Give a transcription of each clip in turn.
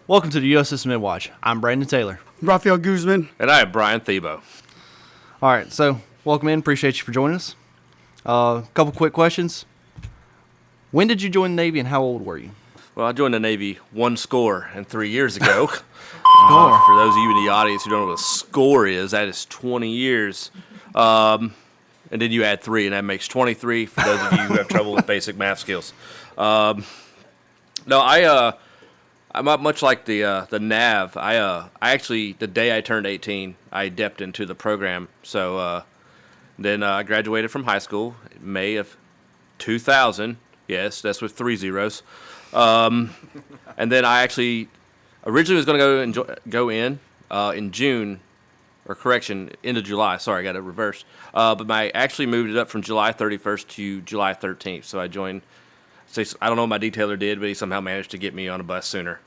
Welcome to the USS MIDWATCH. I'm Brandon Taylor. Rafael Guzman. And I am Bryan Thebo. All right, so welcome in. Appreciate you for joining us. Couple quick questions. When did you join the Navy and how old were you? Well, I joined the Navy 3 years ago. Score. For those of you in the audience who don't know what a score is, that is 20 years. And then you add 3, and that makes 23 for those of you who have trouble with basic math skills. I'm not much like the Nav. I actually, the day I turned 18, I dipped into the program. So then I graduated from high school in May of 2000. Yes, that's with 3 zeros. And then I actually originally was going to go in June, or correction, end of July. Sorry, I got it reversed. But I actually moved it up from July 31st to July 13th. So I joined. I don't know what my detailer did, but he somehow managed to get me on a bus sooner.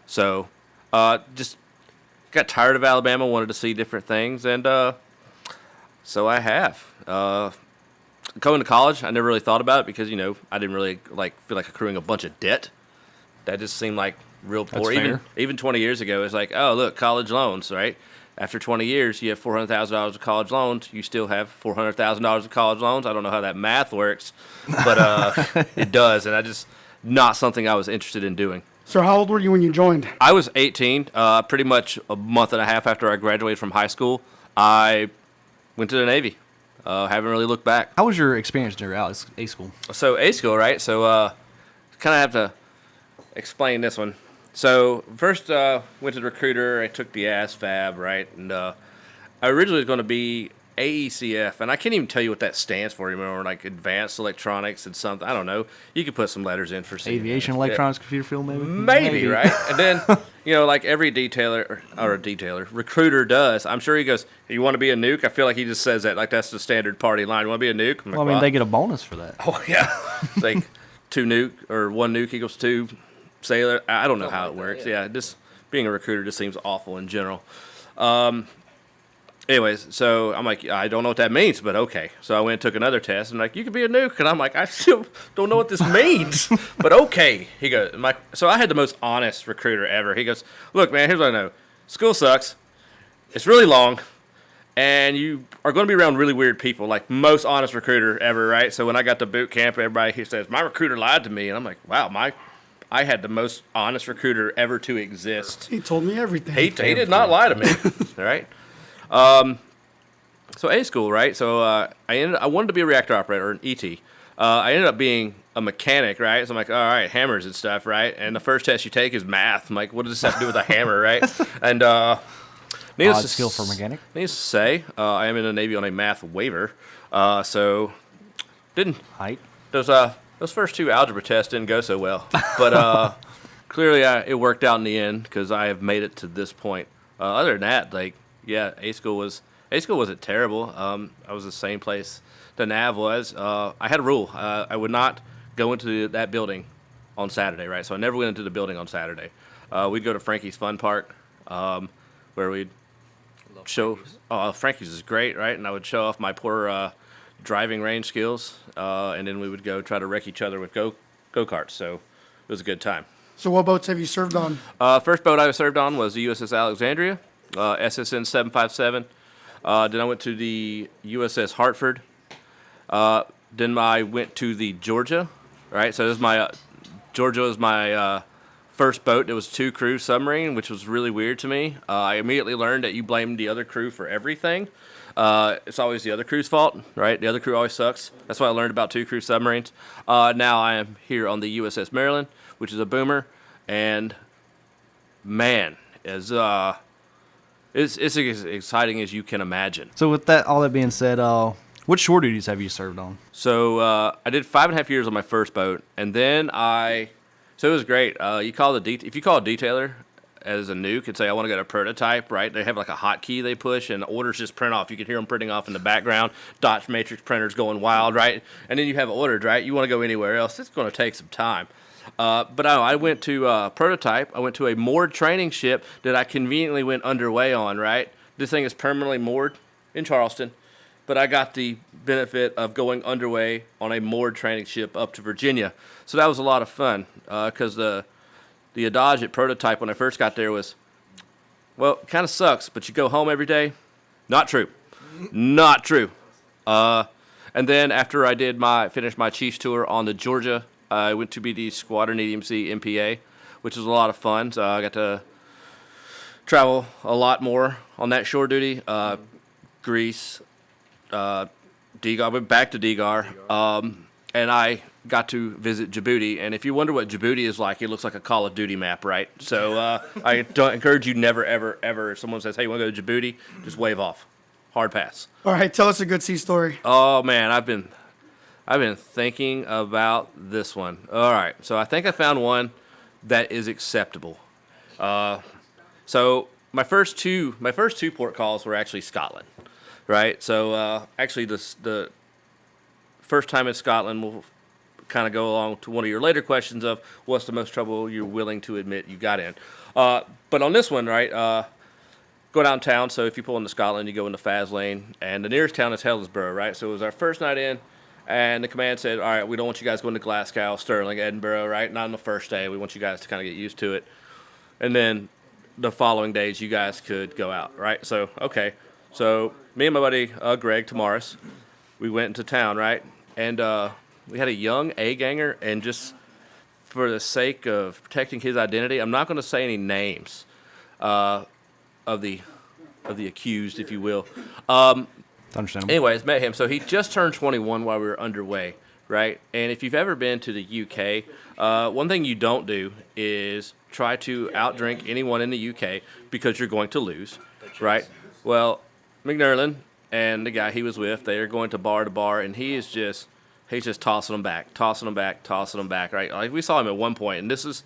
So just got tired of Alabama, wanted to see different things, and so I have. Going to college, I never really thought about it because, I didn't really feel like accruing a bunch of debt. That just seemed like real poor. That's fair. Even 20 years ago, it's like, oh, look, college loans, right? After 20 years, you have $400,000 of college loans. You still have $400,000 of college loans. I don't know how that math works, but it does, and not something I was interested in doing. So how old were you when you joined? I was 18, pretty much a month and a half after I graduated from high school. I went to the Navy. Haven't really looked back. How was your experience during A school? So A school, right? So kind of have to explain this one. So first went to the recruiter. I took the ASVAB, right? And I originally was going to be AECF, and I can't even tell you what that stands for anymore, like Advanced Electronics and something. I don't know. You could put some letters in for Aviation, electronics, computer field, maybe? Maybe, right? And then, like every recruiter does, I'm sure he goes, you want to be a nuke? I feel like he just says that, like that's the standard party line. You want to be a nuke? I'm like, they get a bonus for that. Oh, yeah. It's like 2 nuke, or 1 nuke equals 2 sailor. I don't know how it works. Yeah, just being a recruiter just seems awful in general. Anyways, so I'm like, I don't know what that means, but okay. So I went and took another test, and like, you could be a nuke. And I'm like, I still don't know what this means, but okay. He goes, so I had the most honest recruiter ever. He goes, look, man, here's what I know. School sucks. It's really long, and you are going to be around really weird people, like most honest recruiter ever, right? So when I got to boot camp, everybody he says, my recruiter lied to me. And I'm like, wow, I had the most honest recruiter ever to exist. He told me everything. He did not lie to me, all right? So A school, right? So I wanted to be a reactor operator, or an ET. I ended up being a mechanic, right? So I'm like, all right, hammers and stuff, right? And the first test you take is math. I'm like, what does this have to do with a hammer, right? And Odd skill for mechanic. Needless to say, I am in the Navy on a math waiver, so didn't Height. those first 2 algebra tests didn't go so well. But clearly it worked out in the end because I have made it to this point. Other than that, A school wasn't terrible. I was the same place the Nav was. I had a rule. I would not go into that building on Saturday, right? So I never went into the building on Saturday. We'd go to Frankie's Fun Park, where we'd show. Oh, Frankie's is great, right? And I would show off my poor driving range skills, and then we would go try to wreck each other with go-karts. So it was a good time. So what boats have you served on? First boat I served on was the USS Alexandria, SSN 757. Then I went to the USS Hartford. Then I went to the Georgia, right? So Georgia was my first boat. It was 2 crew submarine, which was really weird to me. I immediately learned that you blame the other crew for everything. It's always the other crew's fault, right? The other crew always sucks. That's what I learned about 2 crew submarines. Now I am here on the USS Maryland, which is a boomer, and man, it's as exciting as you can imagine. So with all that being said, what shore duties have you served on? So I did 5.5 years on my first boat, and then so it was great. If you call a detailer as a nuke and say, I want to get a prototype, right? They have like a hotkey they push, and orders just print off. You can hear them printing off in the background. Dot matrix printers going wild, right? And then you have orders, right? You want to go anywhere else. It's going to take some time. But I went to prototype. I went to a moored training ship that I conveniently went underway on, right? This thing is permanently moored in Charleston, but I got the benefit of going underway on a moored training ship up to Virginia. So that was a lot of fun because the adage at Prototype when I first got there was, well, it kind of sucks, but you go home every day. Not true. Not true. And then after I finished my Chiefs tour on the Georgia, I went to be the Squadron EDMC MPA, which was a lot of fun. So I got to travel a lot more on that shore duty. Greece, DGAR, went back to DGAR, and I got to visit Djibouti. And if you wonder what Djibouti is like, it looks like a Call of Duty map, right? So I don't encourage you never, ever, ever, if someone says, hey, you want to go to Djibouti, just wave off. Hard pass. All right, tell us a good sea story. Oh, man, I've been thinking about this one. All right, so I think I found one that is acceptable. So my first two port calls were actually Scotland, right? So actually the first time in Scotland will kind of go along to one of your later questions of what's the most trouble you're willing to admit you got in. But on this one, right, go downtown. So if you pull into Scotland, you go into Faz Lane, and the nearest town is Hillsborough, right? So it was our first night in, and the command said, all right, we don't want you guys going to Glasgow, Stirling, Edinburgh, right? Not on the first day. We want you guys to kind of get used to it. And then the following days, you guys could go out, right? So, okay. So me and my buddy Greg Tamaris, we went into town, right? And we had a young A-ganger, and just for the sake of protecting his identity, I'm not going to say any names of the accused, if you will. Understandable. Anyways, met him. So he just turned 21 while we were underway, right? And if you've ever been to the UK, one thing you don't do is try to outdrink anyone in the UK because you're going to lose, right? Well, McNerlin and the guy he was with, they are going to bar, and he's just tossing them back, right? Like we saw him at one point, and this is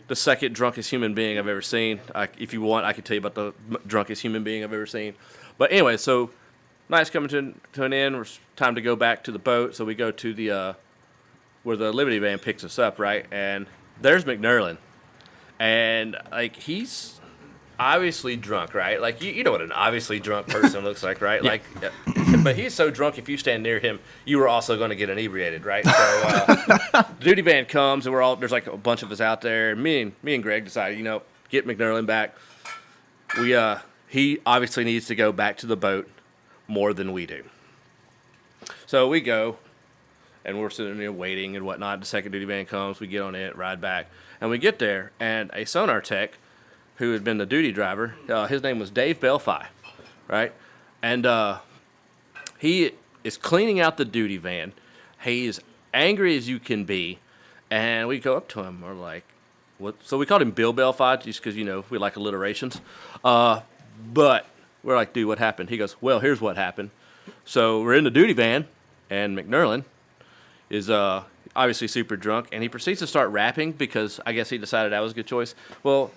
the second drunkest human being I've ever seen. If you want, I can tell you about the drunkest human being I've ever seen. But anyway, so night's coming to an end. It's time to go back to the boat. So we go to the where the Liberty van picks us up, right? And there's McNerlin, and like he's obviously drunk, right? Like you know what an obviously drunk person looks like, right? Yeah. Like, but he's so drunk. If you stand near him, you are also going to get inebriated, right? So the duty van comes, and there's like a bunch of us out there. Me and Greg decided, get McNerlin back. He obviously needs to go back to the boat more than we do. So we go, and we're sitting there waiting and whatnot. The second duty van comes, we get on it, ride back, and we get there, and a sonar tech who had been the duty driver, his name was Dave Belfi, right? And he is cleaning out the duty van. He is angry as you can be, and we go up to him. We're like, what? So we called him Bill Belfi just because, we like alliterations. But we're like, dude, what happened? He goes, well, here's what happened. So we're in the duty van, and McNerlin is obviously super drunk, and he proceeds to start rapping because I guess he decided that was a good choice. Well,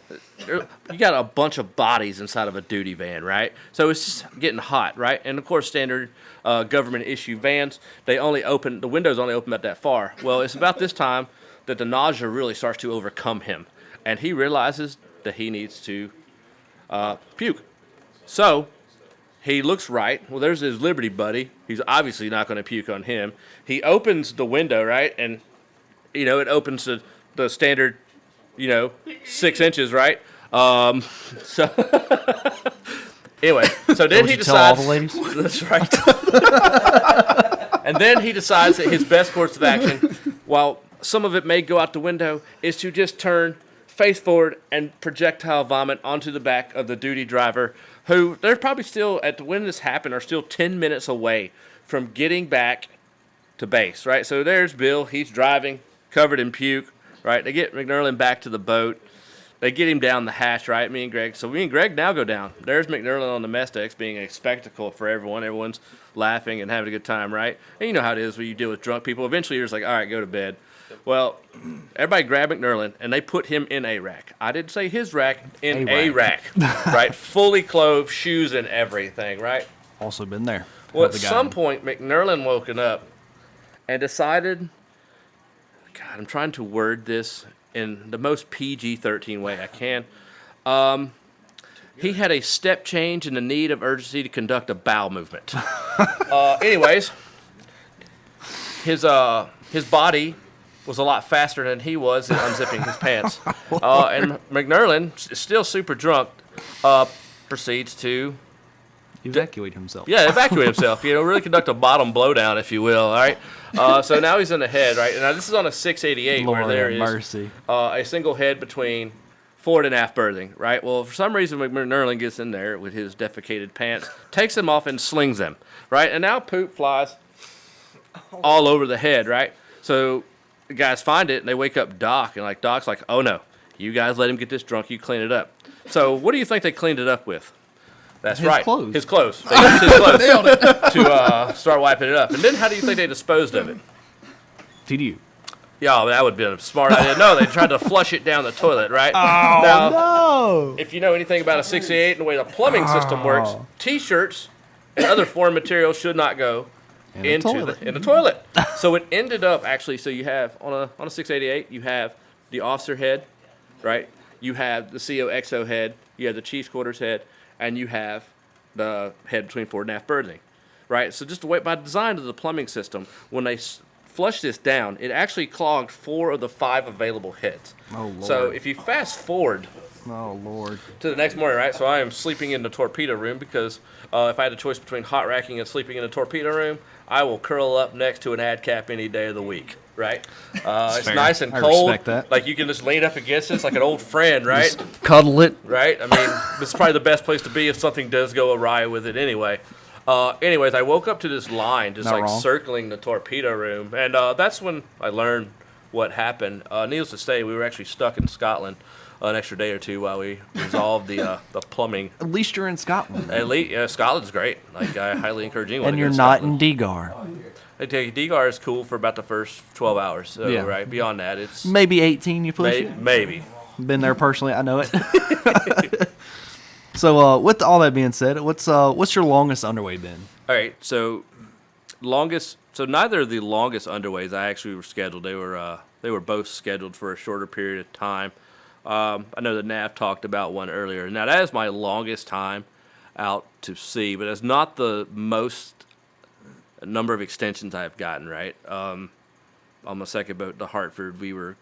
you got a bunch of bodies inside of a duty van, right? So it's just getting hot, right? And of course, standard government issue vans, the windows only open about that far. Well, it's about this time that the nausea really starts to overcome him, and he realizes that he needs to puke. So he looks right. Well, there's his Liberty buddy. He's obviously not going to puke on him. He opens the window, right? And, it opens the standard, 6 inches, right? So, anyway, so then he Tell all decides. the ladies? That's right. And then he decides that his best course of action, while some of it may go out the window, is to just turn face forward and projectile vomit onto the back of the duty driver, who they're probably still, when this happened, are still 10 minutes away from getting back to base, right? So there's Bill. He's driving, covered in puke, right? They get McNerlin back to the boat. They get him down the hatch, right? Me and Greg now go down. There's McNerlin on the mess decks being a spectacle for everyone. Everyone's laughing and having a good time, right? And you know how it is when you deal with drunk people. Eventually, you're just like, all right, go to bed. Well, everybody grabbed McNerlin, and they put him in a rack. I didn't say his rack, in a rack, right? Fully clothed, shoes and everything, right? Also been there. Well, at some point, McNerlin woken up and decided, God, I'm trying to word this in the most PG-13 way I can. He had a step change in the need of urgency to conduct a bowel movement. Anyways, his body was a lot faster than he was at unzipping his pants. And McNerlin, still super drunk, proceeds to Evacuate himself. evacuate himself. Really conduct a bottom blowdown, if you will. All right. So now he's in the head, right? And now this is on a 688 Lord where there have is mercy. a single head between forward and aft berthing, right? Well, for some reason, McNerlin gets in there with his defecated pants, takes them off and slings them, right? And now poop flies all over the head, right? So the guys find it and they wake up Doc, and Doc's like, "Oh no, you guys let him get this drunk. You clean it up." So what do you think they cleaned it up with? That's His right. clothes. His clothes. They used his clothes to start wiping it up. And then how do you think they disposed of it? TDU. Yeah, that would have been a smart idea. No, they tried to flush it down the toilet, right? No. If you know anything about a 688 and the way the plumbing system works, T-shirts and other foreign materials should not go in the toilet. So it ended up actually. So you have on a 688, you have the officer head, right? You have the COXO head. You have the chief's quarters head. And you have the head between forward and aft berthing, right? So just by design of the plumbing system, when they flushed this down, it actually clogged 4 of the 5 available heads. Oh, Lord. So if you fast forward Oh, Lord. to the next morning, right? So I am sleeping in the torpedo room because if I had a choice between hot racking and sleeping in the torpedo room, I will curl up next to an ad cap any day of the week, right? It's fair. nice and I cold. respect that. Like you can just lean up against it. It's like an old friend, right? Just cuddle it. Right? I mean, this is probably the best place to be if something does go awry with it anyway. Anyways, I woke up to this line just Not wrong. circling the torpedo room. And that's when I learned what happened. Needless to say, we were actually stuck in Scotland an extra day or two while we resolved the plumbing. At least you're in Scotland. At least, Scotland's great. I highly encourage anyone And to you're go to not Scotland. in Degar. I tell you, DGAR is cool for about the first 12 hours. So, Yeah. right, beyond that, it's Maybe 18 you push it. maybe. Been there personally. I know it. So with all that being said, what's your longest underway been? All right, so neither of the longest underways I actually were scheduled. They were both scheduled for a shorter period of time. I know the NAV talked about one earlier. Now that is my longest time out to sea, but it's not the most number of extensions I've gotten. Right, on my second boat, the Hartford, we were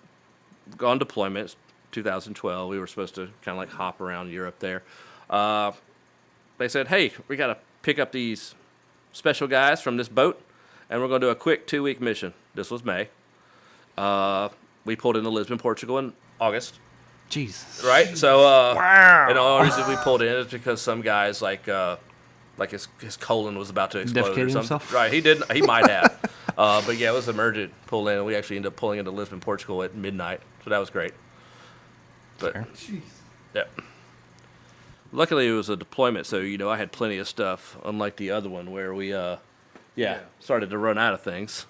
on deployment, 2012. We were supposed to kind of like hop around Europe there. They said, "Hey, we got to pick up these special guys from this boat, and we're going to do a quick 2-week mission." This was May. We pulled into Lisbon, Portugal in August, Jesus. right? So, wow. And the only reason we pulled in is because some guys like his colon was about to explode or Defecating something. himself? Right? He might have. But yeah, it was emergent pull in, and we actually ended up pulling into Lisbon, Portugal at midnight. So that was great. But Fair. yeah. Luckily, it was a deployment, so I had plenty of stuff. Unlike the other one, where we started to run out of things.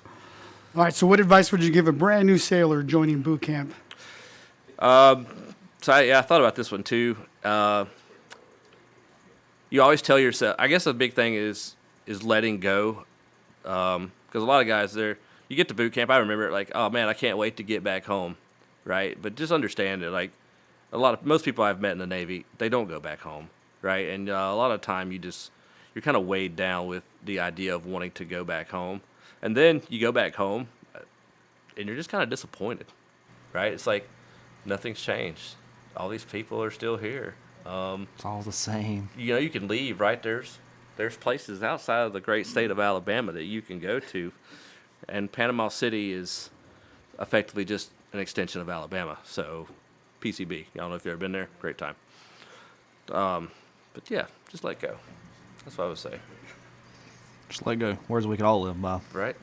All right, so what advice would you give a brand new sailor joining boot camp? So I thought about this one too. You always tell yourself. I guess the big thing is letting go, because a lot of guys you get to boot camp. I remember it like, oh man, I can't wait to get back home, right? But just understand it. Like most people I've met in the Navy, they don't go back home, right? And a lot of time you're kind of weighed down with the idea of wanting to go back home, and then you go back home, and you're just kind of disappointed, right? It's like nothing's changed. All these people are still here. It's all the same. You can leave, right? There's places outside of the great state of Alabama that you can go to, and Panama City is effectively just an extension of Alabama. So, PCB. I don't know if you've ever been there. Great time. But yeah, just let go. That's what I would say. Just let go. Words we could all live by. Right?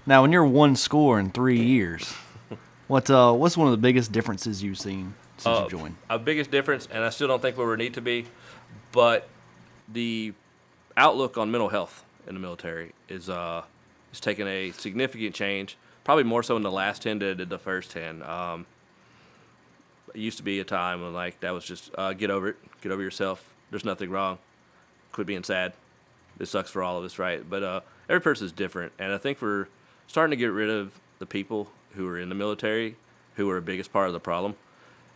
Now, when you're 1 score in 3 years, what's one of the biggest differences you've seen since you joined? Our biggest difference, and I still don't think where we need to be, but the outlook on mental health in the military is taking a significant change. Probably more so in the last 10 than the first 10. It used to be a time when that was just get over it, get over yourself. There's nothing wrong. Quit being sad. This sucks for all of us, right? But every person is different, and I think we're starting to get rid of the people who are in the military who are the biggest part of the problem.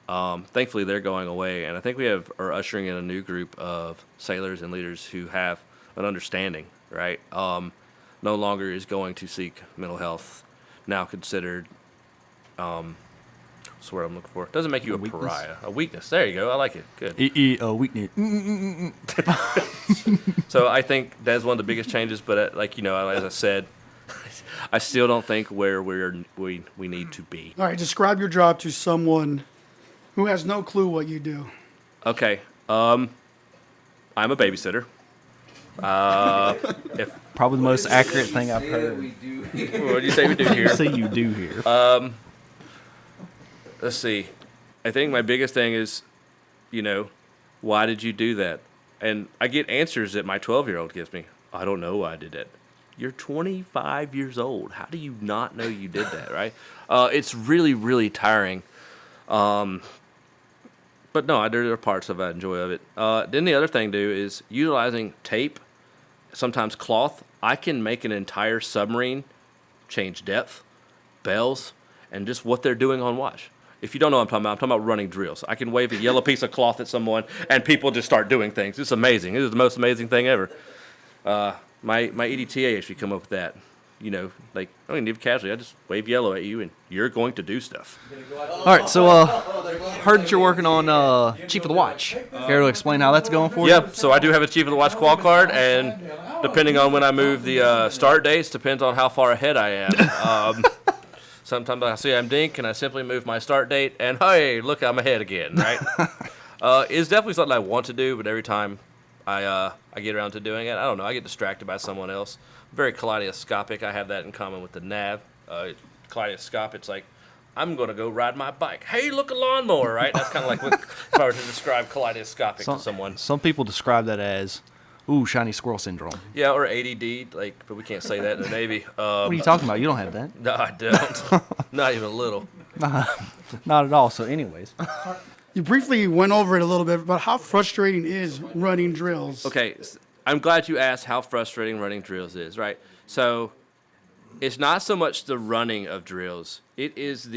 Thankfully, they're going away, and I think we are ushering in a new group of sailors and leaders who have an understanding, right? No longer is going to seek mental health now considered That's what I'm looking for. Doesn't make you a pariah. A weakness. There you go. I like it. Good. Weakness. So I think that's one of the biggest changes. But as I said, I still don't think where we need to be. All right, describe your job to someone who has no clue what you do. Okay. I'm a babysitter. Probably the most accurate thing I've heard. What do you say we do here? Say you do here. Let's see. I think my biggest thing is, why did you do that? And I get answers that my 12-year-old gives me. I don't know why I did that. You're 25 years old. How do you not know you did that, right? It's really, really tiring. But no, there are parts of I enjoy of it. Then the other thing to do is utilizing tape, sometimes cloth. I can make an entire submarine change depth, bells, and just what they're doing on watch. If you don't know what I'm talking about running drills. I can wave a yellow piece of cloth at someone, and people just start doing things. It's amazing. It is the most amazing thing ever. My EDTA actually come up with that. I don't even need casually. I just wave yellow at you, and you're going to do stuff. All right, so heard that you're working on Chief of the Watch. Care to explain how that's going for you? Yep, so I do have a Chief of the Watch qual card, and depending on when I move the start dates, depends on how far ahead I am. Sometimes I see I'm dink, and I simply move my start date, and hey, look, I'm ahead again, right? It's definitely something I want to do, but every time I get around to doing it, I don't know, I get distracted by someone else. Very kaleidoscopic. I have that in common with the nav. Kaleidoscope, it's like, I'm going to go ride my bike. Hey, look, a lawnmower, right? That's kind of like what, if I were to describe kaleidoscopic to someone. Some people describe that as, shiny squirrel syndrome. Yeah, or ADD, but we can't say that in the Navy. What are you talking about? You don't have that. No, I don't. Not even a little. Not at all. So anyways. You briefly went over it a little bit, but how frustrating is running drills? Okay, I'm glad you asked how frustrating running drills is, right? So it's not so much the running of drills. It is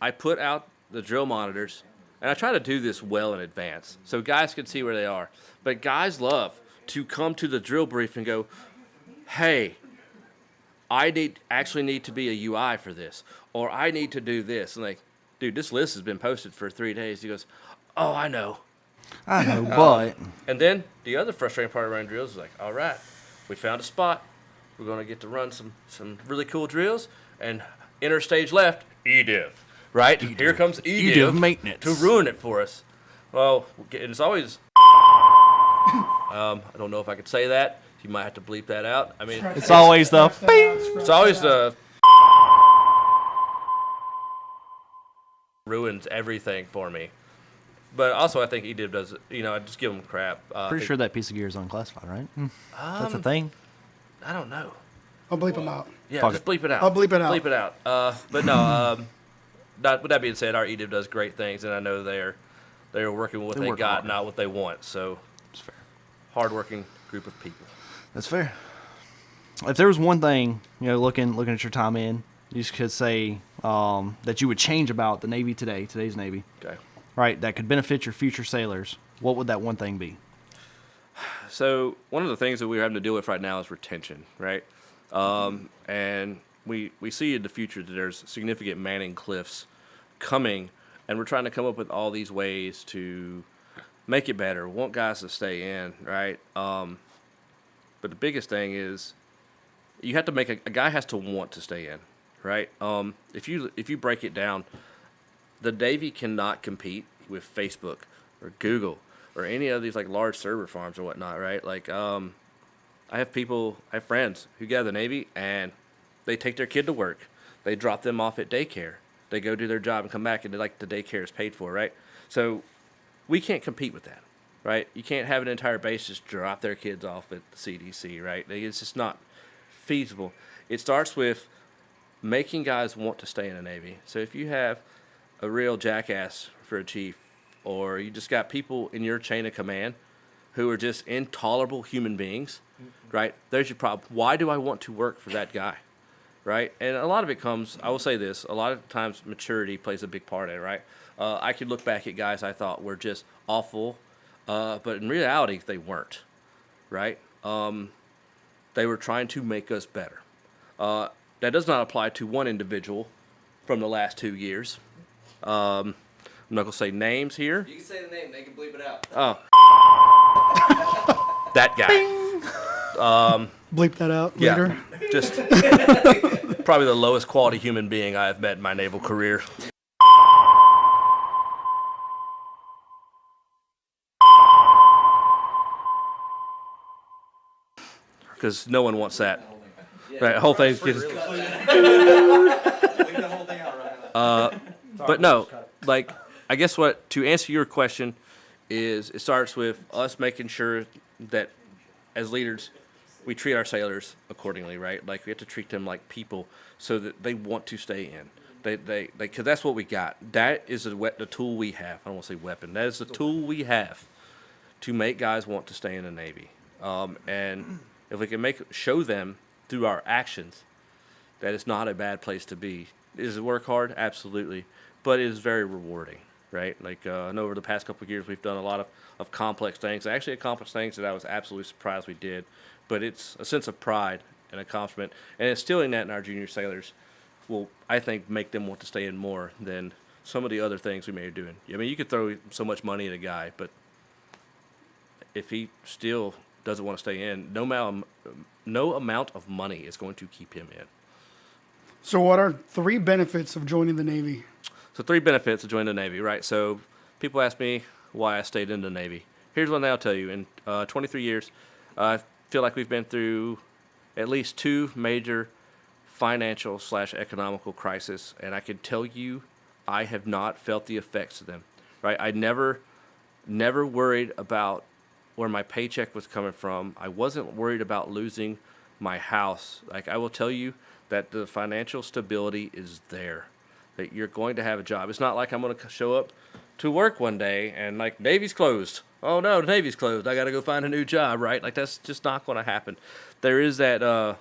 I put out the drill monitors, and I try to do this well in advance so guys can see where they are. But guys love to come to the drill brief and go, hey, I actually need to be a UI for this, or I need to do this. And like, dude, this list has been posted for 3 days. He goes, oh, I know, but... And then the other frustrating part of running drills is like, all right, we found a spot. We're going to get to run some really cool drills. And enter stage left, EDIV, right? Here comes EDIV maintenance to ruin it for us. Well, it's always... I don't know if I could say that. You might have to bleep that out. I mean, it's always the... It's always the... ruins everything for me. But also, I think EDIV does, I just give them crap. Pretty sure that piece of gear is unclassified, right? That's a thing? I don't know. I'll bleep them out. Yeah, Fuck just bleep it out. I'll bleep it out. Bleep it out. But no, with that being said, our EDIV does great things, and I know they're working with what they got, not what they want. So, it's fair. Hardworking group of people. That's fair. If there was one thing, looking at your time in, you could say that you would change about the Navy today's Navy. Okay. Right, that could benefit your future sailors. What would that one thing be? So one of the things that we're having to deal with right now is retention, right? And we see in the future that there's significant manning cliffs coming, and we're trying to come up with all these ways to make it better, want guys to stay in, right? But the biggest thing is you have to make a guy has to want to stay in, right? If you break it down, the Navy cannot compete with Facebook or Google or any of these like large server farms or whatnot, right? Like, I have friends who get out of the Navy and they take their kid to work. They drop them off at daycare. They go do their job and come back and the daycare is paid for, right? So we can't compete with that, right? You can't have an entire base just drop their kids off at the CDC, right? It's just not feasible. It starts with making guys want to stay in the Navy. So if you have a real jackass for a chief, or you just got people in your chain of command who are just intolerable human beings, right? There's your problem. Why do I want to work for that guy, right? And a lot of it comes, I will say this, a lot of times maturity plays a big part in it, right? I could look back at guys I thought were just awful, but in reality, they weren't, right? They were trying to make us better. That does not apply to one individual from the last 2 years. I'm not gonna say names here. You can say the name. They can bleep it out. Oh, that guy. Bleep that out Yeah, later. just probably the lowest quality human being I have met in my naval career. Because no one wants that. Right, the whole thing's just. But no, like, I guess to answer your question is it starts with us making sure that as leaders, we treat our sailors accordingly, right? Like, we have to treat them like people so that they want to stay in. Because that's what we got. That is the tool we have. I don't want to say weapon. That is the tool we have to make guys want to stay in the Navy. And if we can show them through our actions that it's not a bad place to be. Is it work hard? Absolutely. But it is very rewarding, right? Like, I know over the past couple of years we've done a lot of complex things. I actually accomplished things that I was absolutely surprised we did. But it's a sense of pride and accomplishment. And instilling that in our junior sailors will, I think, make them want to stay in more than some of the other things we may be doing. I mean, you could throw so much money at a guy, but if he still doesn't want to stay in, no amount of money is going to keep him in. So what are 3 benefits of joining the Navy? So 3 benefits of joining the Navy, right? So people ask me why I stayed in the Navy. Here's one I'll tell you. In 23 years, I feel like we've been through at least 2 major financial/economical crises, and I can tell you I have not felt the effects of them, right? I never worried about where my paycheck was coming from. I wasn't worried about losing my house. Like, I will tell you that the financial stability is there, that you're going to have a job. It's not like I'm going to show up to work one day and, like, Navy's closed. Oh, no, the Navy's closed. I got to go find a new job, right? Like, that's just not going to happen. There is that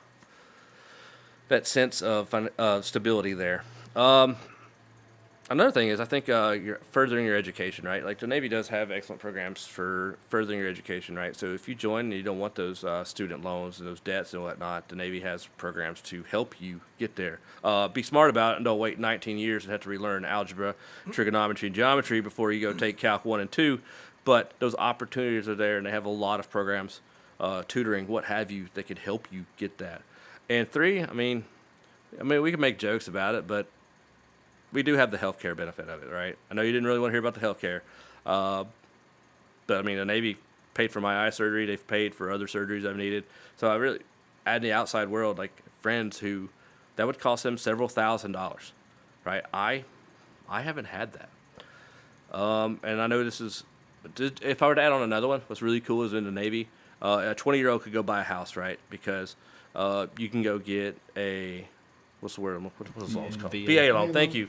sense of stability there. Another thing is, I think you're furthering your education, right? Like, the Navy does have excellent programs for furthering your education, right? So if you join and you don't want those student loans and those debts and whatnot, the Navy has programs to help you get there. Be smart about it and don't wait 19 years and have to relearn algebra, trigonometry, and geometry before you go take Calc 1 and 2. But those opportunities are there, and they have a lot of programs, tutoring, what have you, that can help you get that. And 3, I mean, we can make jokes about it, but we do have the healthcare benefit of it, right? I know you didn't really want to hear about the healthcare, but I mean, the Navy paid for my eye surgery. They've paid for other surgeries I've needed. So I really, in the outside world, like friends who that would cost them several $1,000s, right? I haven't had that, and I know this is. If I were to add on another one, what's really cool is in the Navy, a 20-year-old could go buy a house, right? Because you can go get a what's the word? What's the loan called? VA loan. Thank you.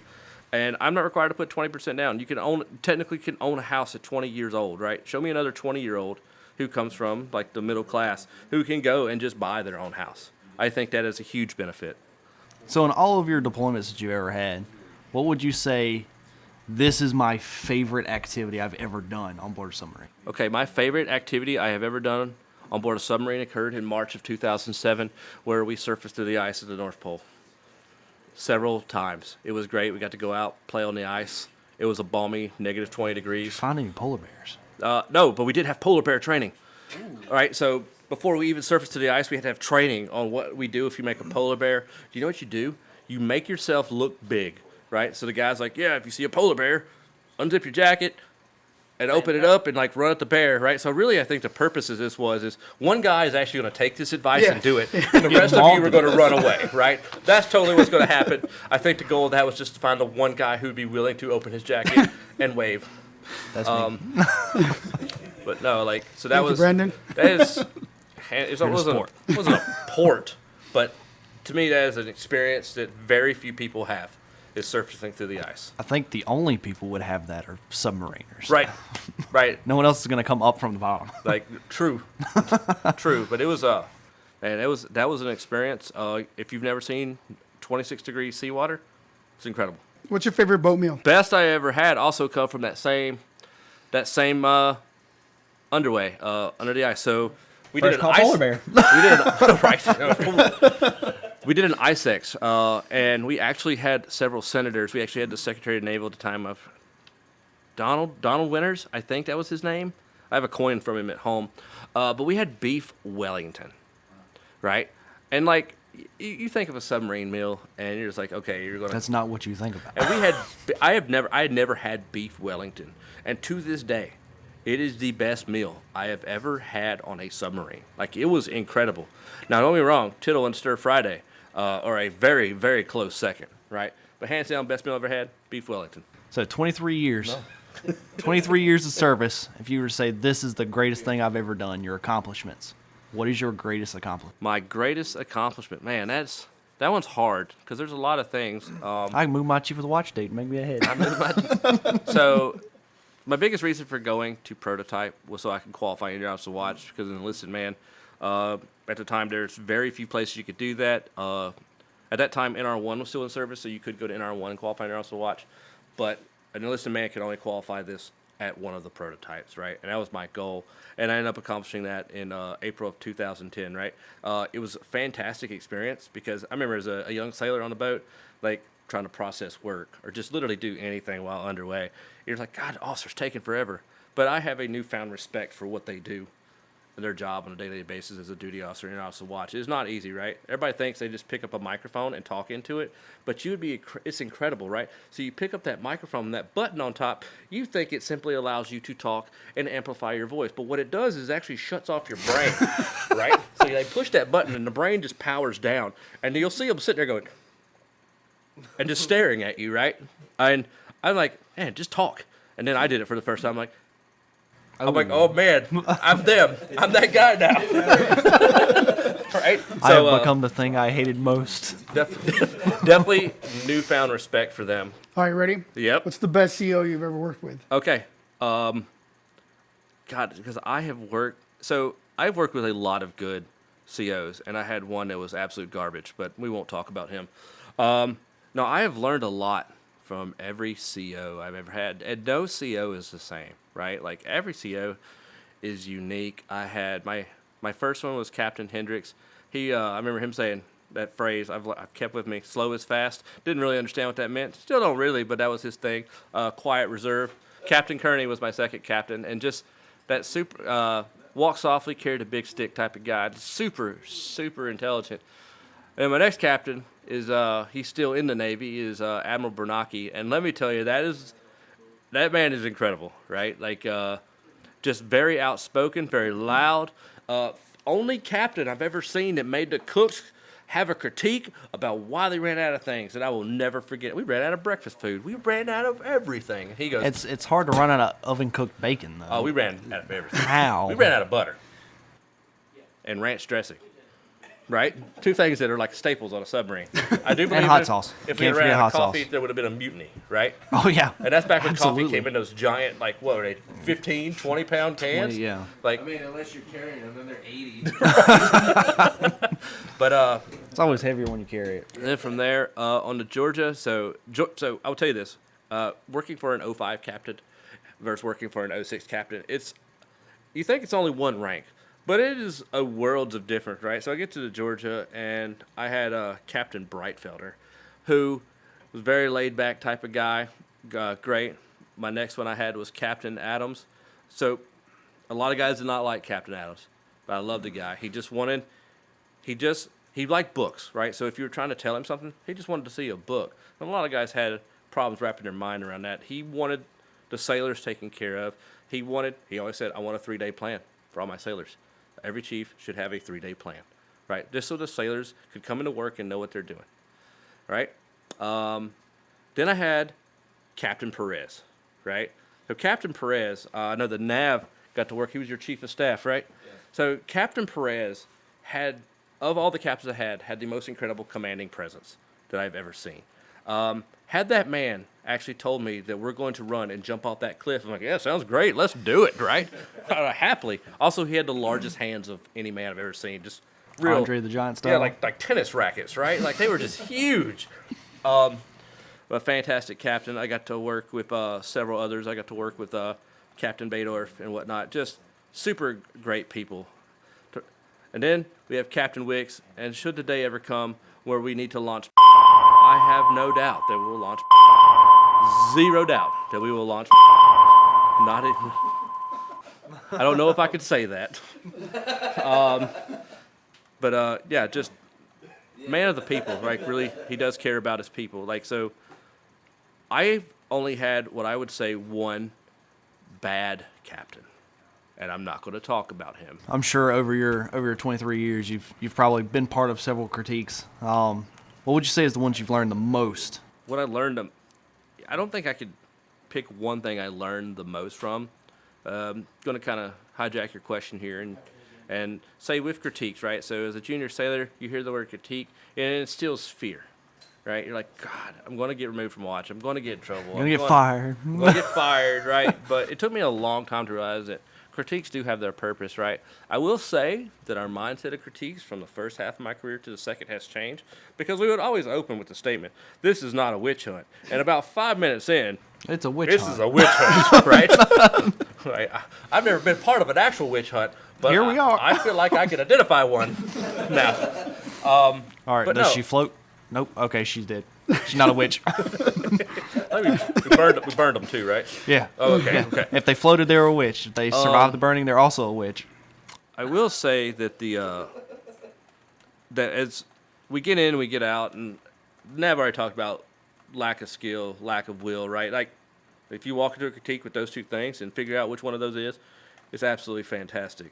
And I'm not required to put 20% down. You can technically own a house at 20 years old, right? Show me another 20-year-old who comes from like the middle class who can go and just buy their own house. I think that is a huge benefit. So in all of your deployments that you ever had, what would you say this is my favorite activity I've ever done on board a submarine? Okay, my favorite activity I have ever done on board a submarine occurred in March of 2007, where we surfaced through the ice at the North Pole. Several times. It was great. We got to go out, play on the ice. It was a balmy negative 20 degrees. Find any polar bears? No, but we did have polar bear training. All right, so before we even surfaced to the ice, we had to have training on what we do if you make a polar bear. Do you know what you do? You make yourself look big, right? So the guy's like, yeah, if you see a polar bear, unzip your jacket and open it up and like run at the bear, right? So really, I think the purpose of this is one guy is actually going to take this advice and do it, and the rest of you are going to run away, right? That's totally what's going to happen. I think the goal of that was just to find the one guy who'd be willing to open his jacket and wave. That's me. But no, like, so that was Brandon. That is, it wasn't a port, but to me that is an experience that very few people have. Is surfacing through the ice. I think the only people would have that are submariners. Right, right. No one else is going to come up from the bottom. Like, true. But it was that was an experience. If you've never seen 26-degree seawater, it's incredible. What's your favorite boat meal? Best I ever had also come from that same underway under the ice. We did an ice. Polar bear. We did right. We did an ISEX, and we actually had several senators. We actually had the Secretary of Naval at the time of Donald Winters, I think that was his name. I have a coin from him at home. But we had beef Wellington, right? And like, you think of a submarine meal, and you're just like, okay, you're gonna. That's not what you think about. And I had never had beef Wellington, and to this day, it is the best meal I have ever had on a submarine. Like, it was incredible. Now, don't get me wrong, Tittle and Stir Friday are a very, very close second, right? But hands down, best meal I've ever had, beef Wellington. So 23 years. 23 years of service. If you were to say this is the greatest thing I've ever done, your accomplishments. What is your greatest accomplishment? My greatest accomplishment, man, that one's hard because there's a lot of things. I can move my chief of the watch date and make me ahead. So, my biggest reason for going to prototype was so I could qualify in your officer watch because in enlisted man, at the time there's very few places you could do that. At that time, NR1 was still in service, so you could go to NR1 and qualify in your officer watch, but an enlisted man could only qualify this at one of the prototypes, right? And that was my goal, and I ended up accomplishing that in April of 2010, right? It was a fantastic experience because I remember as a young sailor on the boat, like trying to process work or just literally do anything while underway. You're like, God, officers taking forever. But I have a newfound respect for what they do and their job on a daily basis as a duty officer and an officer watch. It's not easy, right? Everybody thinks they just pick up a microphone and talk into it, but it's incredible, right? So you pick up that microphone and that button on top, you think it simply allows you to talk and amplify your voice, but what it does is actually shuts off your brain, right? So they push that button and the brain just powers down, and you'll see them sitting there going, and just staring at you, right? And I'm like, man, just talk. And then I did it for the first time. I'm like, oh man, I'm them. I'm that guy now. Right? I have become the thing I hated most. Definitely newfound respect for them. All right, ready? Yep. What's the best CO you've ever worked with? Okay. God, because I've worked with a lot of good COs, and I had one that was absolute garbage, but we won't talk about him. No, I have learned a lot from every CO I've ever had, and no CO is the same, right? Like, every CO is unique. I had my first one was Captain Hendricks. I remember him saying that phrase I've kept with me, slow is fast. Didn't really understand what that meant. Still don't really, but that was his thing. Quiet reserve. Captain Kearney was my second captain, and just that super walk softly, carried a big stick type of guy. Super, super intelligent. And my next captain is he's still in the Navy, is Admiral Bernanke, and let me tell you, that man is incredible, right? Like, just very outspoken, very loud. Only captain I've ever seen that made the cooks have a critique about why they ran out of things, and I will never forget. We ran out of breakfast food. We ran out of everything. He goes, It's hard to run out of oven cooked bacon though. oh, we ran out of everything. How? We ran out of butter and ranch dressing. Right? Two things that are like staples on a submarine. I do believe And hot sauce. If we Can't ran forget out of hot coffee, sauce. there would have been a mutiny, right? Oh yeah. And that's back when Absolutely. coffee came in those giant, like, what were they, 15, 20-pound cans? Yeah. Like, I mean, unless you're carrying them, then they're 80. but It's always heavier when you carry it. then from there, on to Georgia. So I'll tell you this. Working for an 05 captain versus working for an 06 captain, you think it's only one rank. But it is a worlds of difference, right? So I get to the Georgia, and I had Captain Breitfelder, who was a very laid-back type of guy. Great. My next one I had was Captain Adams. So a lot of guys did not like Captain Adams, but I loved the guy. He liked books, right? So if you were trying to tell him something, he just wanted to see a book. And a lot of guys had problems wrapping their mind around that. He wanted the sailors taken care of. He always said, I want a 3-day plan for all my sailors. Every chief should have a 3-day plan, right? Just so the sailors could come into work and know what they're doing, right? Then I had Captain Perez, right? So Captain Perez, I know the Nav got to work. He was your chief of staff, right? Yeah. So Captain Perez of all the captains I had the most incredible commanding presence that I've ever seen. Had that man actually told me that we're going to run and jump off that cliff, I'm like, yeah, sounds great. Let's do it, right? Happily. Also, he had the largest hands of any man I've ever seen. Just real, Andre the Giant style. yeah, like tennis rackets, right? Like, they were just huge. A fantastic captain. I got to work with several others. I got to work with Captain Badorf and whatnot. Just super great people. And then we have Captain Wicks, and should the day ever come where we need to launch, I have no doubt that we will launch. Zero doubt that we will launch. Not even. I don't know if I could say that. But yeah, just man of the people. Like really, he does care about his people. Like so, I've only had what I would say one bad captain, and I'm not going to talk about him. I'm sure over your 23 years, you've probably been part of several critiques. What would you say is the ones you've learned the most? What I learned, I don't think I could pick one thing I learned the most from. Going to kind of hijack your question here and say with critiques, right? So as a junior sailor, you hear the word critique, and it instills fear, right? You're like, God, I'm going to get removed from watch. I'm going to get in trouble. You're going to get fired. I'm going to get fired, right? But it took me a long time to realize that critiques do have their purpose, right? I will say that our mindset of critiques from the first half of my career to the second has changed because we would always open with the statement, this is not a witch hunt. And about 5 minutes in, It's a witch this hunt. is a witch hunt, right? Right. I've never been part of an actual witch hunt, but Here we are. I feel like I can identify one now. All right, but does no. she float? Nope. Okay, she's dead. She's not a witch. I mean, we burned them too, right? Yeah. Oh, okay, okay. If they floated, they're a witch. If they survived the burning, they're also a witch. I will say that that as we get in, we get out, and Nav already talked about lack of skill, lack of will, right? Like, if you walk into a critique with those two things and figure out which one of those is, it's absolutely fantastic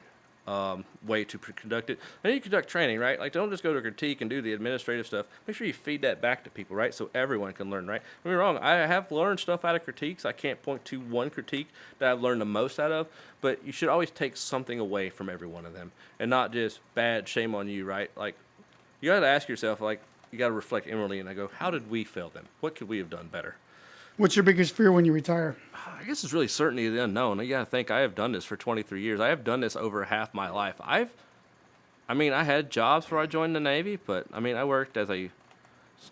way to conduct it. And you conduct training, right? Like, don't just go to a critique and do the administrative stuff. Make sure you feed that back to people, right? So everyone can learn, right? Don't get me wrong, I have learned stuff out of critiques. I can't point to one critique that I've learned the most out of, but you should always take something away from every one of them and not just bad, shame on you, right? Like, you got to ask yourself, like, you got to reflect inwardly and I go, how did we fail them? What could we have done better? What's your biggest fear when you retire? I guess it's really certainty of the unknown. You got to think I have done this for 23 years. I have done this over half my life. I had jobs before I joined the Navy, but I worked as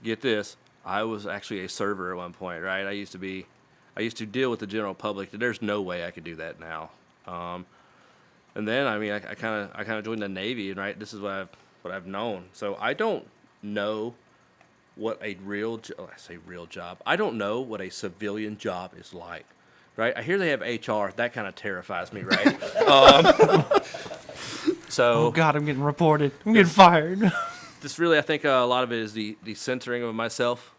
get this, I was actually a server at one point, right? I used to deal with the general public. There's no way I could do that now. And then, I kind of joined the Navy, and right, this is what I've known. So I don't know what a real job. I don't know what a civilian job is like, right? I hear they have HR. That kind of terrifies me, right? Oh, God, I'm getting reported. I'm getting fired. This really, I think a lot of it is the censoring of myself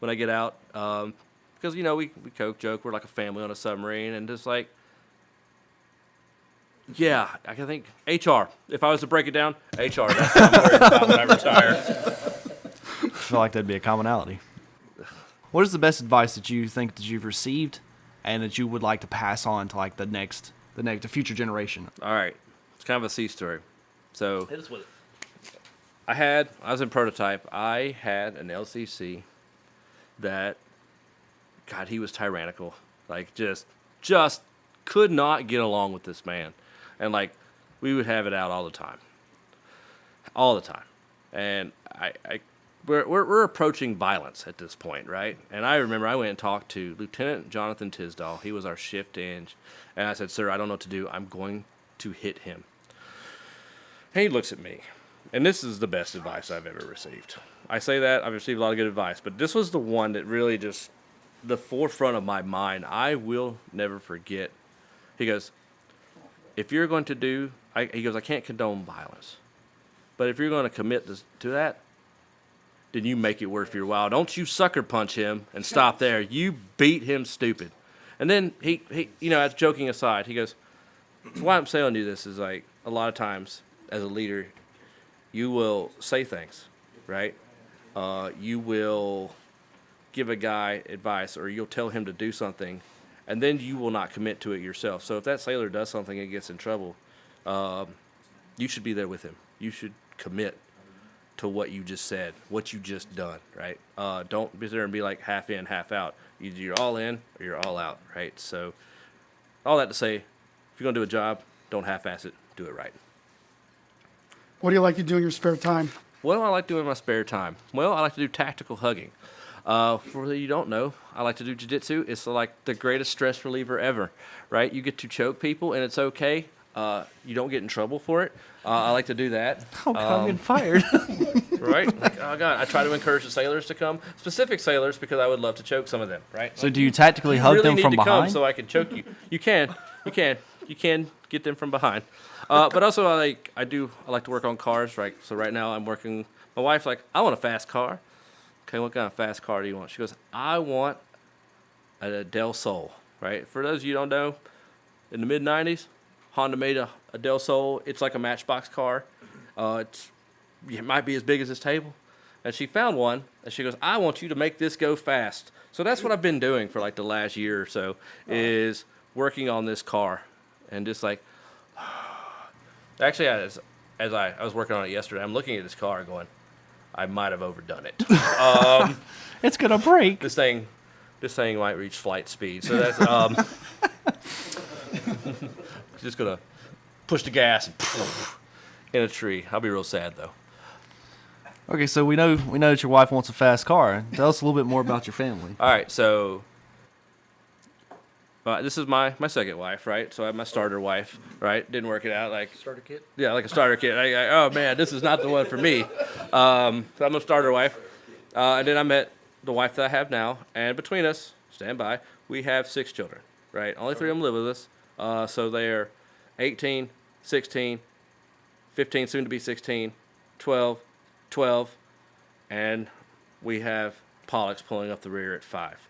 when I get out. Because, we joke, we're like a family on a submarine, and just like, yeah, I can think HR. If I was to break it down, HR. That's what I'm worried about when I retire. I feel like that'd be a commonality. What is the best advice that you think that you've received and that you would like to pass on to like the future generation? All right. It's kind of a C story. So I was in prototype. I had an LCC that, God, he was tyrannical. Like just could not get along with this man. And like we would have it out all the time. And we're approaching violence at this point, right? And I remember I went and talked to Lieutenant Jonathan Tisdall. He was our shift eng. And I said, sir, I don't know what to do. I'm going to hit him. And he looks at me. And this is the best advice I've ever received. I say that. I've received a lot of good advice. But this was the one that really just, the forefront of my mind. I will never forget. He goes, if you're going to do, I can't condone violence. But if you're going to commit to that, then you make it worth your while. Don't you sucker punch him and stop there. You beat him stupid. And then he as joking aside, he goes, why I'm telling you this is like a lot of times as a leader, you will say things, right? You will give a guy advice or you'll tell him to do something, and then you will not commit to it yourself. So if that sailor does something and gets in trouble, you should be there with him. You should commit to what you just said, what you just done, right? Don't be there and be like half in, half out. Either you're all in or you're all out, right? So all that to say, if you're going to do a job, don't half-ass it. Do it right. What do you like to do in your spare time? What do I like to do in my spare time? Well, I like to do tactical hugging. For those you don't know, I like to do jiu-jitsu. It's like the greatest stress reliever ever, right? You get to choke people, and it's okay. you don't get in trouble for it. I like to do that. Oh, God, I'm getting fired. Right? Like, oh God, I try to encourage the sailors to come, specific sailors, because I would love to choke some of them. Right? So do you tactically hug really them need from to come behind? so I can choke you. You can get them from behind. But also I like to work on cars. Right? So right now I'm working. My wife's like, I want a fast car. Okay, what kind of fast car do you want? She goes, I want a Del Sol. Right? For those of you who don't know, in the mid '90s, Honda made a Del Sol. It's like a Matchbox car. It might be as big as this table. And she found one, and she goes, I want you to make this go fast. So that's what I've been doing for like the last year or so, is working on this car. And just like, actually, as I was working on it yesterday, I'm looking at this car going, I might have overdone it. It's going to break. This thing might reach flight speed. So that's, just going to push the gas and in a tree. I'll be real sad, though. Okay, so we know that your wife wants a fast car. Tell us a little bit more about your family. All right, so this is my second wife, right? So I have my starter wife, right? Didn't work it out. Like Starter kit? Yeah, like a starter kit. Oh, man, this is not the one for me. So I'm a starter wife. And then I met the wife that I have now. And between us, stand by, we have 6 children, right? Only 3 of them live with us. So they're 18, 16, 15, soon to be 16, 12, and we have Pollux pulling up the rear at 5.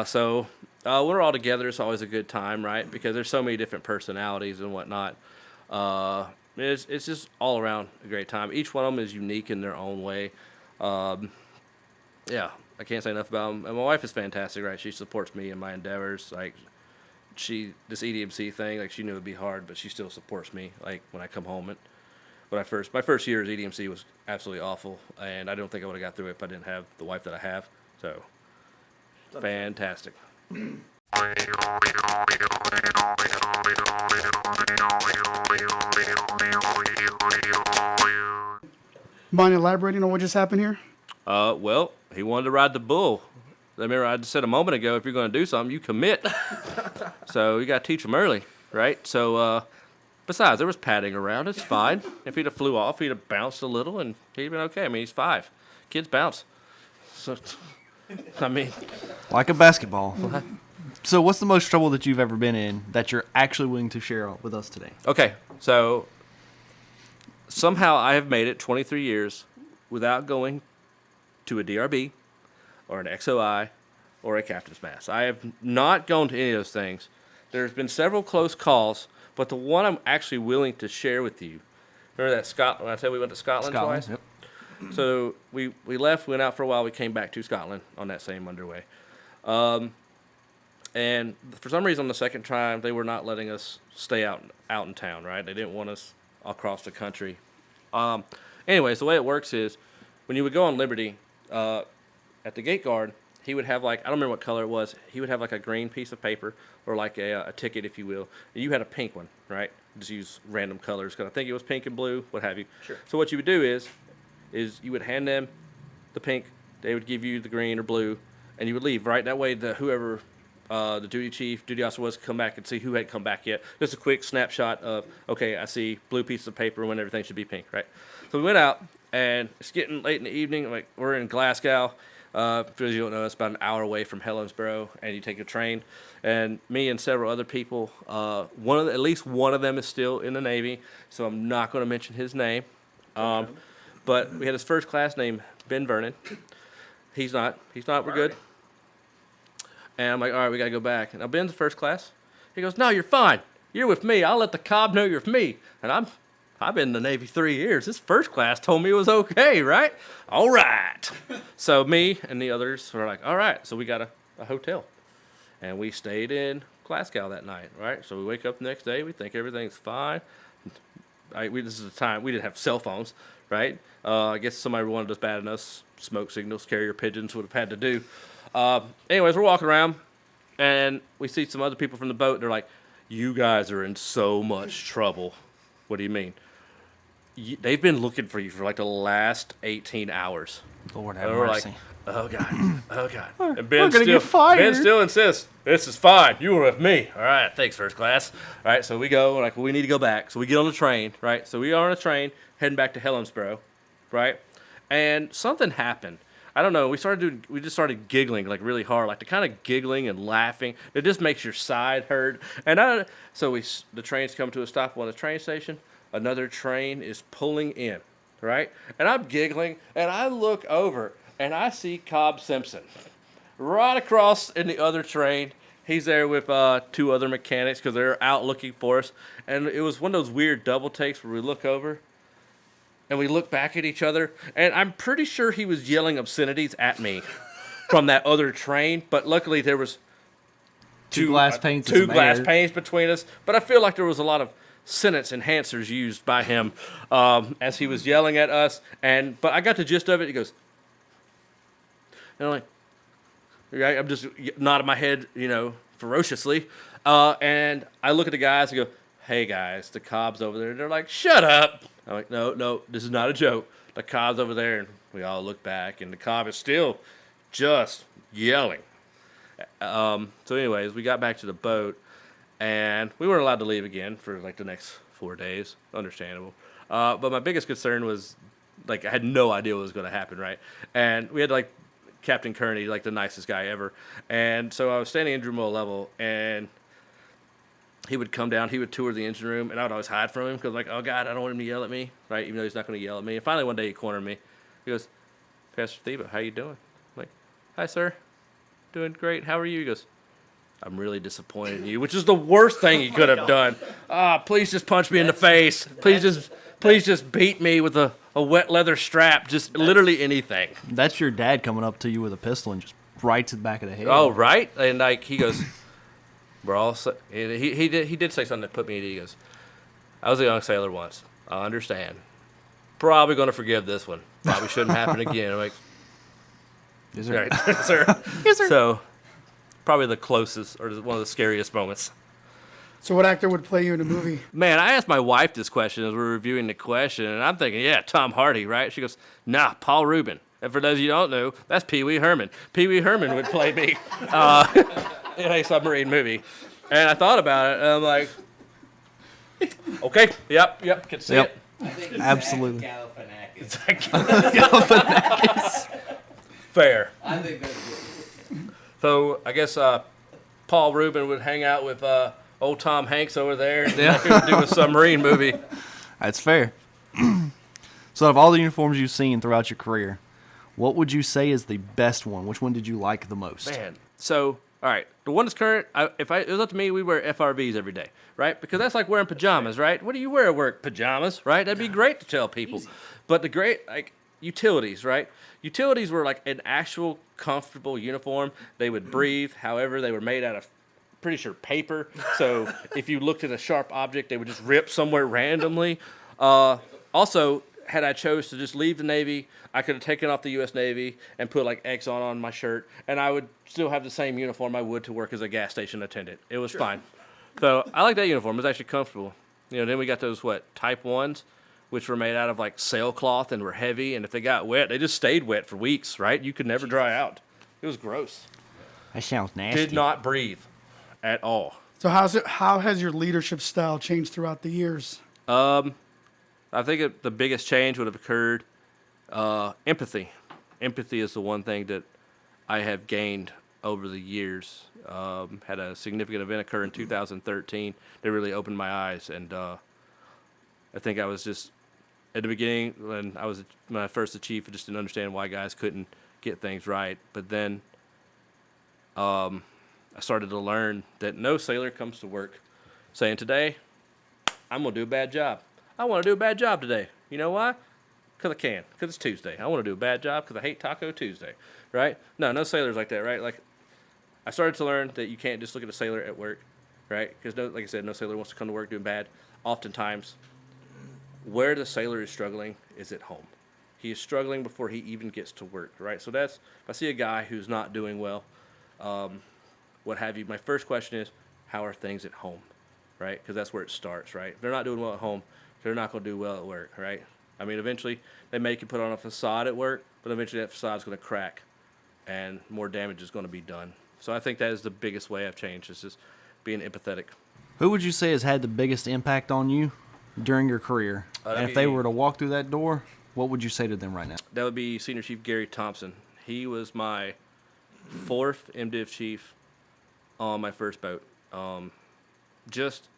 So we're all together. It's always a good time, right? Because there's so many different personalities and whatnot. It's just all around a great time. Each one of them is unique in their own way. Yeah, I can't say enough about them. And my wife is fantastic, right? She supports me in my endeavors. Like, this EDMC thing, like, she knew it'd be hard, but she still supports me, like, when I come home. My first year as EDMC was absolutely awful, and I don't think I would have got through it if I didn't have the wife that I have. So, fantastic. Mind elaborating on what just happened here? Well, he wanted to ride the bull. Remember, I just said a moment ago, if you're going to do something, you commit. So you got to teach him early, right? So, besides, there was padding around. It's fine. If he'd have flew off, he'd have bounced a little, and he'd been okay. I mean, he's 5. Kids bounce. So, I mean, Like a basketball. So what's the most trouble that you've ever been in that you're actually willing to share with us today? okay. So somehow I have made it 23 years without going to a DRB or an XOI or a captain's mast. I have not gone to any of those things. There's been several close calls, but the one I'm actually willing to share with you, remember that Scotland, when I said we went to Scotland twice? Yep. So we left, went out for a while, we came back to Scotland on that same underway. And for some reason, the second time, they were not letting us stay out in town, right? They didn't want us across the country. Anyways, the way it works is when you would go on Liberty, at the gate guard, he would have, like, I don't remember what color it was. He would have like a green piece of paper or like a ticket, if you will. And you had a pink one, right? Just use random colors because I think it was pink and blue, what have you. Sure. So what you would do is you would hand them the pink. They would give you the green or blue, and you would leave, right? That way, whoever the duty chief, duty officer was, come back and see who hadn't come back yet. Just a quick snapshot of, okay, I see blue piece of paper when everything should be pink, right? So we went out, and it's getting late in the evening. Like, we're in Glasgow. For those you don't know, it's about an hour away from Helensburgh, and you take a train. And me and several other people, at least one of them is still in the Navy, so I'm not going to mention his name. But we had his first class named Ben Vernon. He's not. We're good. And I'm like, all right, we got to go back. And now Ben's first class. He goes, no, you're fine. You're with me. I'll let the cob know you're with me. And I've been in the Navy 3 years. This first class told me it was okay, right? All right. So me and the others were like, all right. So we got a hotel. And we stayed in Glasgow that night, right? So we wake up the next day. We think everything's fine. This is the time. We didn't have cell phones, right? I guess somebody wanted us bad enough. Smoke signals, carrier pigeons would have had to do. Anyways, we're walking around. And we see some other people from the boat. They're like, you guys are in so much trouble. What do you mean? they've been looking for you for like the last 18 hours. Lord have And we're mercy. like, oh God, oh God. And we're gonna get fired. Ben still insists, this is fine. You were with me. All right, thanks, first class. All right, so we go, like, well, we need to go back. So we get on the train, right? So we are on a train heading back to Helensborough, right? And something happened. I don't know. We just started giggling like really hard, like the kind of giggling and laughing. It just makes your side hurt. And the trains come to a stop on the train station. Another train is pulling in, right? And I'm giggling, and I look over, and I see Cobb Simpson right across in the other train. He's there with 2 other mechanics because they're out looking for us. And it was one of those weird double takes where we look over, and we look back at each other, and I'm pretty sure he was yelling obscenities at me from that other train. But luckily, there was Two glass panes. two glass panes between us. But I feel like there was a lot of sentence enhancers used by him as he was yelling at us. But I got the gist of it. He goes, and I'm just nodding my head, ferociously. And I look at the guys and go, hey guys, the Cobb's over there. And they're like, shut up. I'm like, no, this is not a joke. The Cobb's over there. And we all look back, and the Cobb is still just yelling. So anyways, we got back to the boat, and we weren't allowed to leave again for like the next 4 days. Understandable. But my biggest concern was, like, I had no idea what was going to happen, right? And we had, like, Captain Kearney, like the nicest guy ever. And so I was standing in Drummo level, and he would come down, he would tour the engine room, and I would always hide from him because, like, oh, God, I don't want him to yell at me, right? Even though he's not going to yell at me. And finally one day he cornered me. He goes, Pastor Thebo, how you doing? I'm like, hi, sir. Doing great. How are you? He goes, I'm really disappointed in you, which is the worst thing he could have done. Please just punch me in the face. Please just beat me with a wet leather strap. Just literally anything. That's your dad coming up to you with a pistol and just right to the back of the head. Oh, right? And, like, he goes, we're all... He did say something that put me at ease. He goes, I was a young sailor once. I understand. Probably going to forgive this one. Probably shouldn't happen again. I'm like, Yes, sir. right, sir. Yes, sir. So, probably the closest or one of the scariest moments. So what actor would play you in a movie? Man, I asked my wife this question as we were reviewing the question, and I'm thinking, yeah, Tom Hardy, right? She goes, nah, Paul Rubin. And for those of you who don't know, that's Pee Wee Herman. Pee Wee Herman would play me in a submarine movie. And I thought about it, and I'm like, okay, yep, can see Yep. it. I think Absolutely. Zach Galifianakis. Fair. I think that's good. So I guess Paul Rubin would hang out with old Tom Hanks over there, and Yeah. he would do a submarine movie. That's fair. So, out of all the uniforms you've seen throughout your career, what would you say is the best one? Which one did you like the most? Man, so all right, the one that's current. If it was up to me, we wear FRVs every day, right? Because that's like wearing pajamas, right? What do you wear at work? Pajamas, right? That'd be great to tell people. But the great utilities, right? Utilities were like an actual comfortable uniform. They would breathe. However, they were made out of, pretty sure, paper. So if you looked at a sharp object, they would just rip somewhere randomly. Also, had I chose to just leave the Navy, I could have taken off the U.S. Navy and put like X on my shirt, and I would still have the same uniform I would to work as a gas station attendant. It was fine. So I like that uniform. It was actually comfortable. Then we got those, Type 1s, which were made out of like sailcloth and were heavy, and if they got wet, they just stayed wet for weeks, right? You could never dry out. It was gross. That sounds nasty. Did not breathe at all. So how has your leadership style changed throughout the years? I think the biggest change would have occurred, empathy. Empathy is the one thing that I have gained over the years. Had a significant event occur in 2013 that really opened my eyes, and I think I was just, at the beginning, when I first achieved, I just didn't understand why guys couldn't get things right. But then I started to learn that no sailor comes to work saying, today, I'm going to do a bad job. I want to do a bad job today. You know why? Because I can. Because it's Tuesday. I want to do a bad job because I hate Taco Tuesday. Right? No sailor's like that, right? Like, I started to learn that you can't just look at a sailor at work, right? Because, like I said, no sailor wants to come to work doing bad. Oftentimes, where the sailor is struggling is at home. He is struggling before he even gets to work, right? So if I see a guy who's not doing well, what have you, my first question is, how are things at home, right? Because that's where it starts, right? If they're not doing well at home, they're not going to do well at work, right? I mean, eventually they may can put on a facade at work, but eventually that facade's going to crack, and more damage is going to be done. So I think that is the biggest way I've changed, is just being empathetic. Who would you say has had the biggest impact on you during your career? And if they were to walk through that door, what would you say to them right now? That would be Senior Chief Gary Thompson. He was my 4th MDiv chief on my first boat. Just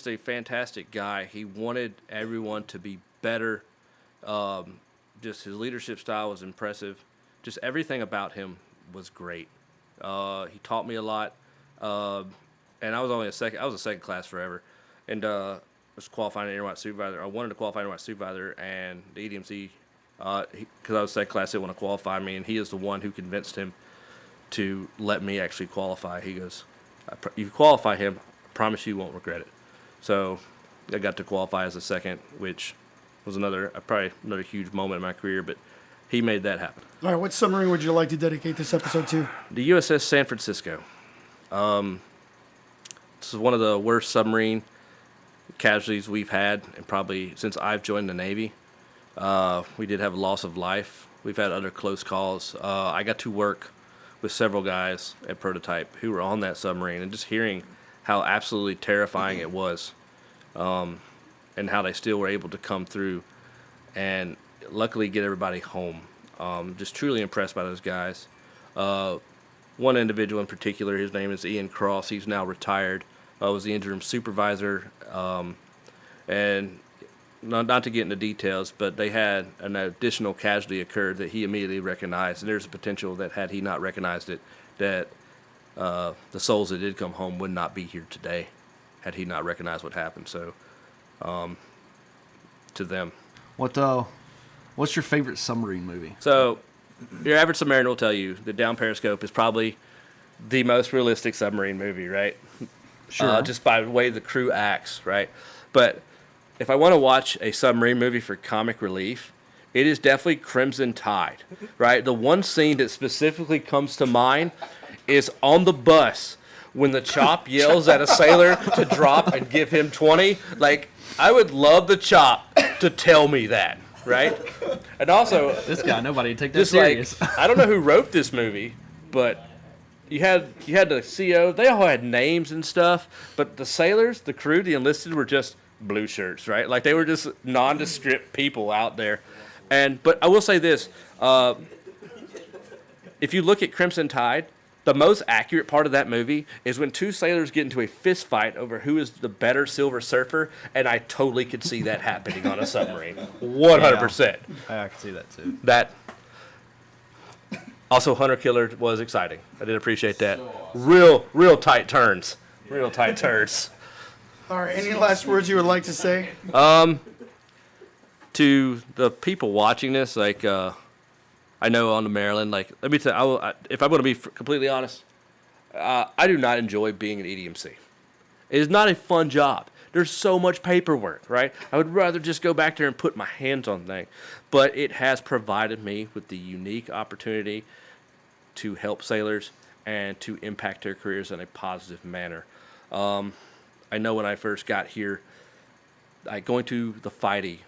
a fantastic guy. He wanted everyone to be better. Just his leadership style was impressive. Just everything about him was great. He taught me a lot. And I was only a second class forever. And was qualifying an intermediate supervisor. I wanted to qualify an intermediate supervisor, and the EDMC, because I was second class, didn't want to qualify me, and he is the one who convinced him to let me actually qualify. He goes, if you qualify him, I promise you won't regret it. So I got to qualify as a second, which was probably another huge moment in my career, but he made that happen. All right, what submarine would you like to dedicate this episode to? The USS San Francisco. This is one of the worst submarine casualties we've had, and probably since I've joined the Navy. We did have a loss of life. We've had other close calls. I got to work with several guys at Prototype who were on that submarine, and just hearing how absolutely terrifying it was, and how they still were able to come through and luckily get everybody home. Just truly impressed by those guys. One individual in particular, his name is Ian Cross. He's now retired. Was the interim supervisor. And not to get into details, but they had an additional casualty occurred that he immediately recognized. And there's a potential that had he not recognized it, that the souls that did come home would not be here today had he not recognized what happened. So, to them. What's your favorite submarine movie? So, your average submariner will tell you that Down Periscope is probably the most realistic submarine movie, right? Sure. Just by the way the crew acts, right? But if I want to watch a submarine movie for comic relief, it is definitely Crimson Tide, right? The one scene that specifically comes to mind is on the bus when the Chop yells at a sailor to drop and give him 20. Like, I would love the Chop to tell me that. Right? And also, This guy, nobody take that just serious. like, I don't know who wrote this movie, but you had the CO. They all had names and stuff, but the sailors, the crew, the enlisted were just blue shirts, right? Like, they were just nondescript people out there. But I will say this: if you look at Crimson Tide, the most accurate part of that movie is when two sailors get into a fist fight over who is the better Silver Surfer, and I totally could see that happening on a submarine. 100%. I can see that too. That. Also, Hunter Killer was exciting. I did appreciate that. Real tight turns. Real tight turns. All right, any last words you would like to say? To the people watching this, like, I know on the Maryland, like, let me tell you, if I'm going to be completely honest, I do not enjoy being an EDMC. It is not a fun job. There's so much paperwork, right? I would rather just go back there and put my hands on things. But it has provided me with the unique opportunity to help sailors and to impact their careers in a positive manner. I know when I first got here, going to the Fighty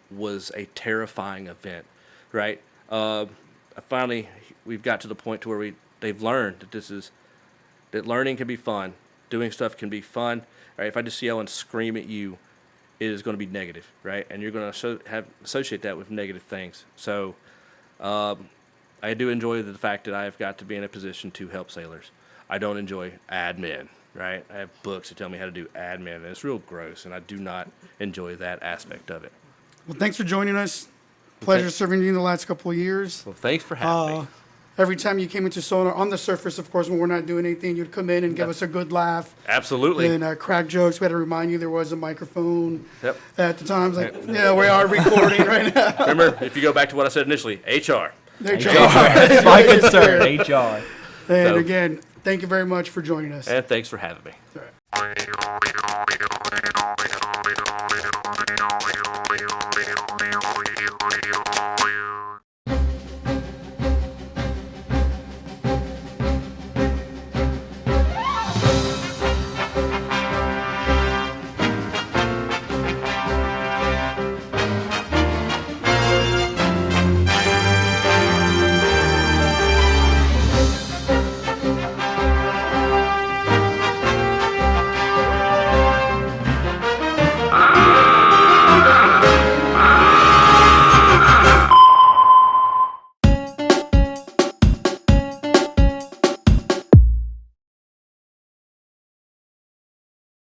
was a terrifying event, right? We've got to the point to where they've learned that learning can be fun, doing stuff can be fun. Right? If I just yell and scream at you, it is going to be negative, right? And you're going to associate that with negative things. So, I do enjoy the fact that I have got to be in a position to help sailors. I don't enjoy admin, right? I have books that tell me how to do admin, and it's real gross, and I do not enjoy that aspect of it. Well, thanks for joining us. Pleasure serving you in the last couple of years. Well, thanks for having me. Every time you came into Sonar, on the surface, of course, when we're not doing anything, you'd come in and give us a good laugh. Absolutely. And crack jokes. We had to remind you there was a microphone Yep. at the time. It's like, yeah, we are recording right now. Remember, if you go back to what I said initially, HR. That's my concern, HR. And again, thank you very much for joining us. And thanks for having me. All right.